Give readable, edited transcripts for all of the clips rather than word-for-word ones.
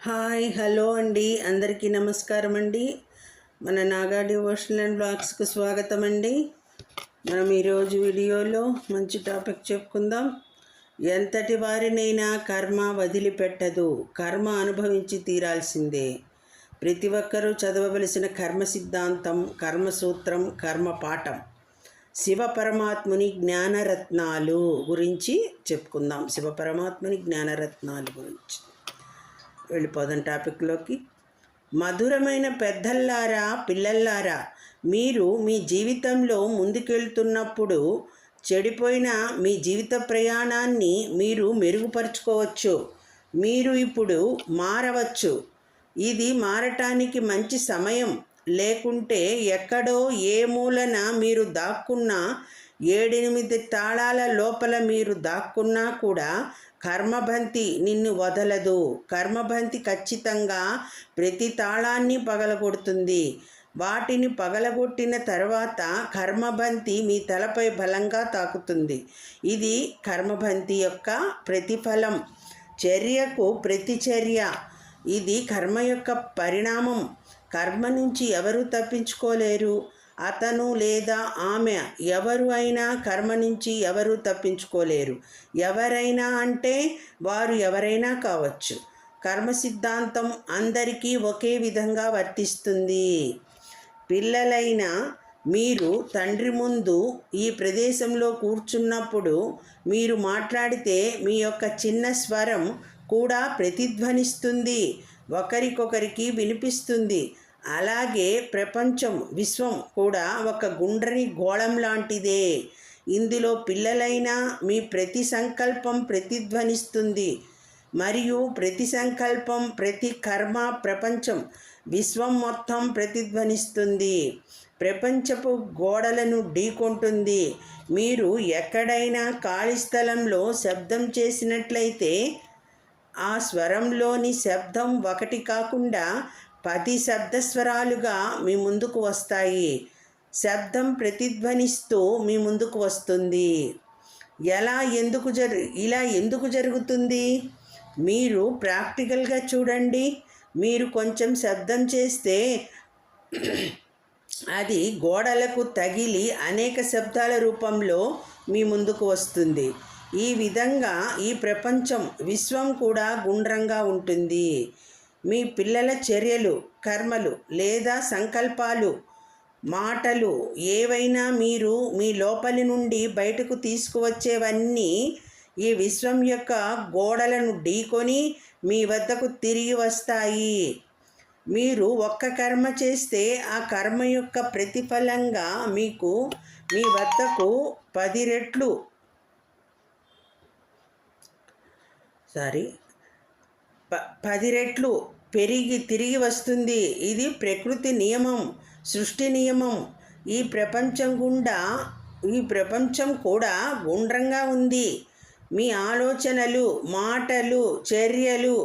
Hi hello అండి, అందరికీ నమస్కారం అండి. మన నాగా డివోషనల్ అండ్ బ్లాగ్స్కి స్వాగతం అండి. మనం ఈరోజు వీడియోలో మంచి టాపిక్ చెప్పుకుందాం. ఎంతటి వారినైనా కర్మ వదిలిపెట్టదు, కర్మ అనుభవించి తీరాల్సిందే. ప్రతి ఒక్కరూ చదవవలసిన కర్మ సిద్ధాంతం, కర్మసూత్రం, కర్మ పాఠం శివపరమాత్ముని జ్ఞానరత్నాలు గురించి చెప్పుకుందాం. శివపరమాత్ముని జ్ఞానరత్నాలు గురించి వెళ్ళిపోదాం టాపిక్లోకి. మధురమైన పెద్దల్లారా, పిల్లల్లారా, మీరు మీ జీవితంలో ముందుకెళ్తున్నప్పుడు చెడిపోయిన మీ జీవిత ప్రయాణాన్ని మీరు మెరుగుపరుచుకోవచ్చు. మీరు ఇప్పుడు మారవచ్చు. ఇది మారటానికి మంచి సమయం. లేకుంటే ఎక్కడో ఏ మూలన మీరు దాక్కున్న 7-8 తాళాల లోపల మీరు దాక్కున్నా కూడా కర్మబంతి నిన్ను వదలదు. కర్మబంతి ఖచ్చితంగా ప్రతి తాళాన్ని పగలగొడుతుంది. వాటిని పగలగొట్టిన తర్వాత కర్మబంతి మీ తలపై బలంగా తాకుతుంది. ఇది కర్మబంతి యొక్క ప్రతిఫలం, చర్యకు ప్రతిచర్య. ఇది కర్మ యొక్క పరిణామం. కర్మ నుంచి ఎవరు తప్పించుకోలేరు. అతను లేదా ఆమె ఎవరు అయినా కర్మ నుంచి ఎవరు తప్పించుకోలేరు. ఎవరైనా అంటే వారు ఎవరైనా కావచ్చు. కర్మ సిద్ధాంతం అందరికీ ఒకే విధంగా వర్తిస్తుంది. పిల్లలైన మీరు తండ్రి ముందు ఈ ప్రదేశంలో కూర్చున్నప్పుడు మీరు మాట్లాడితే మీ యొక్క చిన్న స్వరం కూడా ప్రతిధ్వనిస్తుంది, ఒకరికొకరికి వినిపిస్తుంది. అలాగే ప్రపంచం, విశ్వం కూడా ఒక గుండ్రని గోళం లాంటిదే. ఇందులో పిల్లలైన మీ ప్రతి సంకల్పం ప్రతిధ్వనిస్తుంది. మరియు ప్రతి సంకల్పం, ప్రతి కర్మ ప్రపంచం, విశ్వం మొత్తం ప్రతిధ్వనిస్తుంది. ప్రపంచపు గోడలను ఢీకొంటుంది. మీరు ఎక్కడైనా ఖాళీ స్థలంలో శబ్దం చేసినట్లయితే ఆ స్వరంలోని శబ్దం ఒకటి కాకుండా 10 శబ్దస్వరాలుగా మీ ముందుకు వస్తాయి. శబ్దం ప్రతిధ్వనిస్తూ మీ ముందుకు వస్తుంది. ఇలా ఎందుకు జరుగుతుంది? మీరు ప్రాక్టికల్గా చూడండి. మీరు కొంచెం శబ్దం చేస్తే అది గోడలకు తగిలి అనేక శబ్దాల రూపంలో మీ ముందుకు వస్తుంది. ఈ విధంగా ఈ ప్రపంచం, విశ్వం కూడా గుండ్రంగా ఉంటుంది. మీ పిల్లల చర్యలు, కర్మలు లేదా సంకల్పాలు, మాటలు ఏవైనా మీరు మీ లోపలి నుండి బయటకు తీసుకువచ్చేవన్నీ ఈ విశ్వం యొక్క గోడలను ఢీకొని మీ వద్దకు తిరిగి వస్తాయి. మీరు ఒక్క కర్మ చేస్తే ఆ కర్మ యొక్క ప్రతిఫలంగా మీకు మీ వద్దకు 10 రెట్లు పెరిగి తిరిగి వస్తుంది. ఇది ప్రకృతి నియమం, సృష్టి నియమం. ఈ ప్రపంచం కూడా గుండ్రంగా ఉంది. మీ ఆలోచనలు, మాటలు, చర్యలు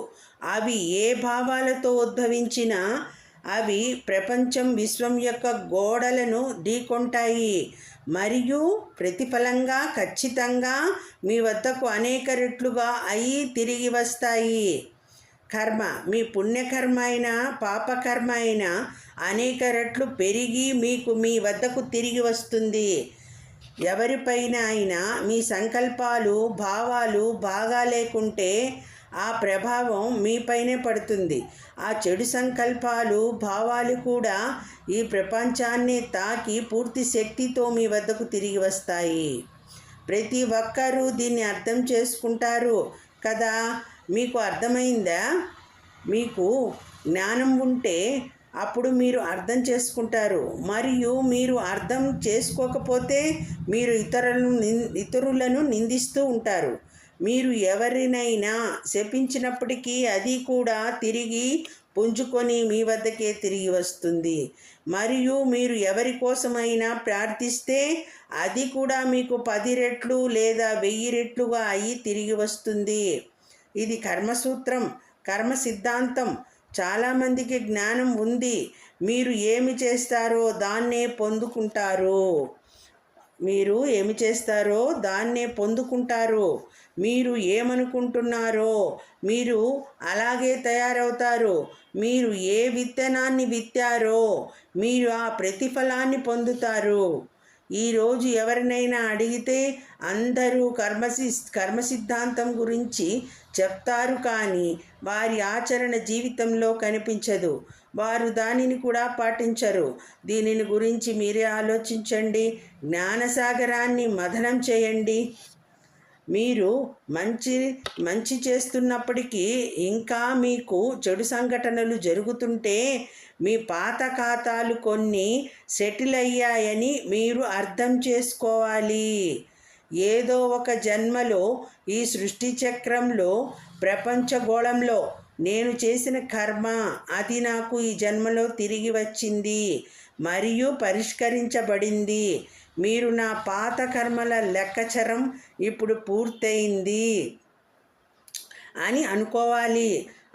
అవి ఏ భావాలతో ఉద్భవించినా అవి ప్రపంచం, విశ్వం యొక్క గోడలను ఢీకొంటాయి. మరియు ప్రతిఫలంగా ఖచ్చితంగా మీ వద్దకు అనేక రెట్లుగా అయి తిరిగి వస్తాయి. కర్మ, మీ పుణ్యకర్మ అయినా పాపకర్మ అయినా అనేక రెట్లు పెరిగి మీకు మీ వద్దకు తిరిగి వస్తుంది. ఎవరిపైన అయినా మీ సంకల్పాలు, భావాలు బాగా లేకుంటే ఆ ప్రభావం మీపైనే పడుతుంది. ఆ చెడు సంకల్పాలు, భావాలు కూడా ఈ ప్రపంచాన్ని తాకి పూర్తి శక్తితో మీ వద్దకు తిరిగి వస్తాయి. ప్రతి ఒక్కరూ దీన్ని అర్థం చేసుకుంటారు కదా. మీకు అర్థమైందా? మీకు జ్ఞానం ఉంటే అప్పుడు మీరు అర్థం చేసుకుంటారు. మరియు మీరు అర్థం చేసుకోకపోతే మీరు ఇతరులను నిందిస్తూ ఉంటారు. మీరు ఎవరినైనా శపించినప్పటికీ అది కూడా తిరిగి పుంజుకొని మీ వద్దకే తిరిగి వస్తుంది. మరియు మీరు ఎవరి కోసమైనా ప్రార్థిస్తే అది కూడా మీకు 10 రెట్లు లేదా 1000 రెట్లుగా అయి తిరిగి వస్తుంది. ఇది కర్మసూత్రం, కర్మ సిద్ధాంతం. చాలామందికి జ్ఞానం ఉంది. మీరు ఏమి చేస్తారో దాన్నే పొందుకుంటారు. మీరు ఏమనుకుంటున్నారో మీరు అలాగే తయారవుతారు. మీరు ఏ విత్తనాన్ని విత్తారో మీరు ఆ ప్రతిఫలాన్ని పొందుతారు. ఈరోజు ఎవరినైనా అడిగితే అందరూ కర్మ సిద్ధాంతం గురించి చెప్తారు, కానీ వారి ఆచరణ జీవితంలో కనిపించదు. వారు దానిని కూడా పాటించరు. దీనిని గురించి మీరే ఆలోచించండి. జ్ఞానసాగరాన్ని మథనం చేయండి. మీరు మంచి చేస్తున్నప్పటికీ ఇంకా మీకు చెడు సంఘటనలు జరుగుతుంటే మీ పాత ఖాతాలు కొన్ని సెటిల్ అయ్యాయని మీరు అర్థం చేసుకోవాలి. ఏదో ఒక జన్మలో ఈ సృష్టి చక్రంలో ప్రపంచగోళంలో నేను చేసిన కర్మ అది నాకు ఈ జన్మలో తిరిగి వచ్చింది మరియు పరిష్కరించబడింది. మీరు నా పాత కర్మల లెక్కచరం ఇప్పుడు పూర్తయింది అని అనుకోవాలి.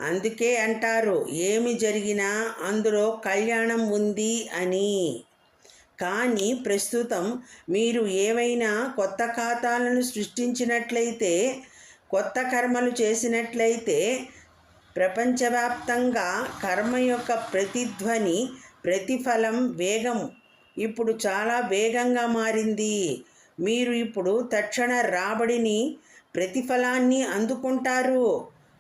అందుకే అంటారు ఏమి జరిగినా అందులో కళ్యాణం ఉంది అని. కానీ ప్రస్తుతం మీరు ఏవైనా కొత్త ఖాతాలను సృష్టించినట్లయితే, కొత్త కర్మలు చేసినట్లయితే ప్రపంచవ్యాప్తంగా కర్మ యొక్క ప్రతిధ్వని, ప్రతిఫలం, వేగం ఇప్పుడు చాలా వేగంగా మారింది. మీరు ఇప్పుడు తక్షణ రాబడిని, ప్రతిఫలాన్ని అందుకుంటారు.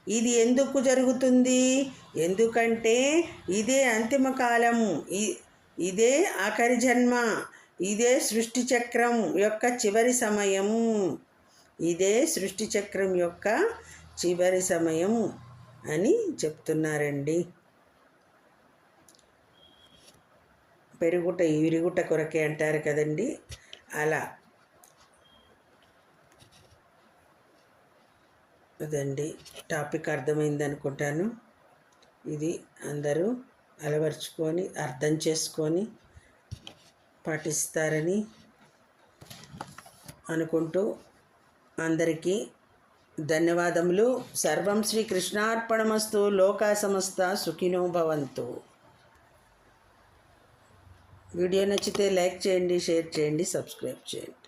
ఇది ఎందుకు జరుగుతుంది? ఎందుకంటే ఇదే అంతిమ కాలం, ఇదే ఆఖరి జన్మ, ఇదే సృష్టి చక్రం యొక్క చివరి సమయం. ఇదే సృష్టి చక్రం యొక్క చివరి సమయం అని చెప్తున్నారండి. పెరుగుట విరుగుట కొరకే అంటారు కదండి, అలా అదండి. టాపిక్ అర్థమైంది అనుకుంటాను. ఇది అందరూ అలవర్చుకొని అర్థం చేసుకొని పాటిస్తారని అనుకుంటూ అందరికీ ధన్యవాదములు. సర్వం శ్రీ కృష్ణార్పణమస్తు. లోకా సమస్త సుఖినో భవంతు. వీడియో నచ్చితే లైక్ చేయండి, షేర్ చేయండి, సబ్స్క్రైబ్ చేయండి.